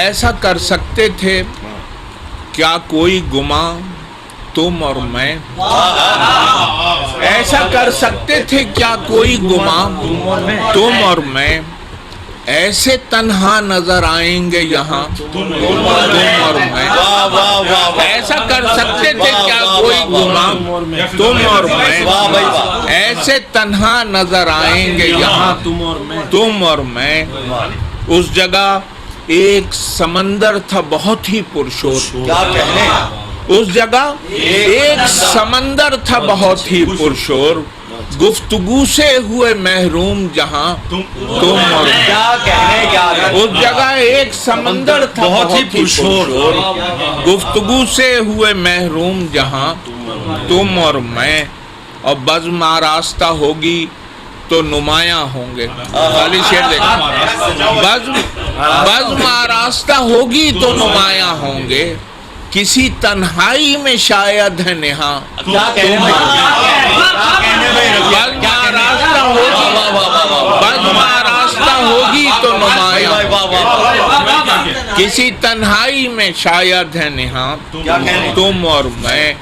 ایسا کر سکتے تھے کیا کوئی گماں تم اور میں، ایسا کر سکتے تھے کیا کوئی گماں تم اور میں، ایسے تنہا نظر آئیں گے یہاں تم اور میں، ایسا کر سکتے تھے کیا کوئی گماں تم اور میں، ایسے تنہا نظر آئیں گے یہاں تم اور میں۔ اس جگہ ایک سمندر تھا بہت ہی پرشور، اس جگہ ایک سمندر تھا بہت ہی پرشور، گفتگو سے ہوئے محروم جہاں تم اور میں۔ اس جگہ ایک سمندر تھا بہت ہی پرشور، گفتگو سے ہوئے محروم جہاں تم اور میں، اور بزم آراستہ ہوگی تو نمایاں ہوں گے۔ خالی شعر دیکھیں، بزم آراستہ ہوگی تو نمایاں ہوں گے، کسی تنہائی میں شاید ہے نہاں بزم آراستہ ہوگی تو نمایاں، کسی تنہائی میں شاید ہے نہاں تم اور میں،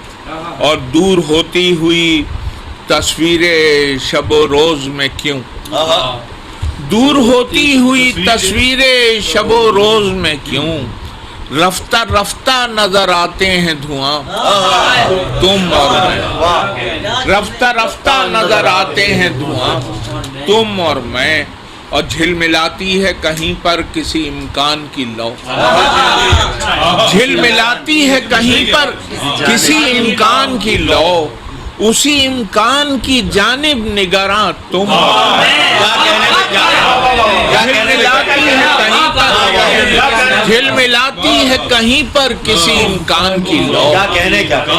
اور دور ہوتی ہوئی تصویر شب و روز میں کیوں، دور ہوتی ہوئی تصویر شب و روز میں کیوں، رفتہ رفتہ نظر آتے ہیں دھواں تم اور میں، رفتہ رفتہ نظر آتے ہیں دھواں تم اور میں، اور جھلملاتی ہے کہیں پر کسی امکان کی لو، جھلملاتی ہے کہیں پر کسی امکان کی لو، اسی امکان کی جانب نگراں تم اور میں، جھلملاتی ہے کہیں پر، جھلملاتی ہے کہیں پر کسی امکان کی لو،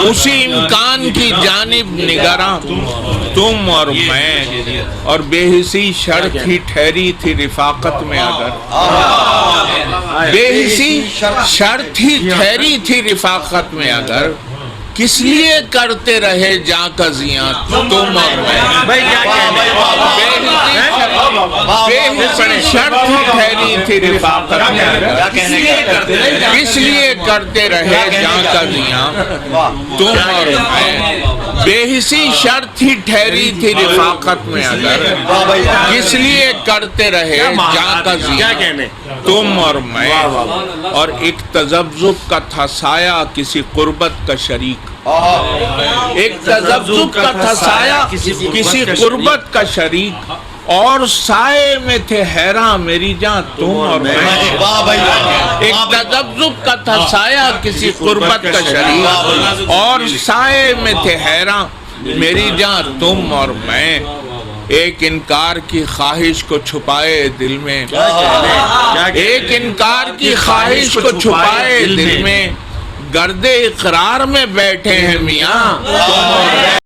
اسی امکان کی جانب نگراں تم اور میں، اور بے حسی شرط ہی ٹھہری تھی رفاقت میں اگر، بے حسی شرط ہی ٹھہری تھی رفاقت میں اگر، کس لیے کرتے رہے جاں کا زیاں تم اور میں، بے حسی شرط ہی ٹھہری تھی رفاقت میں اگر، کس لیے کرتے رہے جاں کا زیاں تم اور میں، بے حسی شرط ہی ٹھہری تھی رفاقت میں اگر، کس لیے کرتے رہے جاں کا زیاں تم اور میں، اور ایک تذبذب کا تھا سایہ کسی قربت کا شریک، ایک تذبذب کا تھا سایہ کسی قربت کا شریک، اور سائے میں تھے حیران میری جان تم اور میں، ایک تذبذب کا تھا سایہ کسی قربت کا شریک، اور سائے میں تھے حیران میری جان تم اور میں، ایک انکار کی خواہش کو چھپائے دل میں، ایک انکار کی خواہش کو چھپائے دل میں، گرد اقرار میں بیٹھے ہیں میاں تم اور میں۔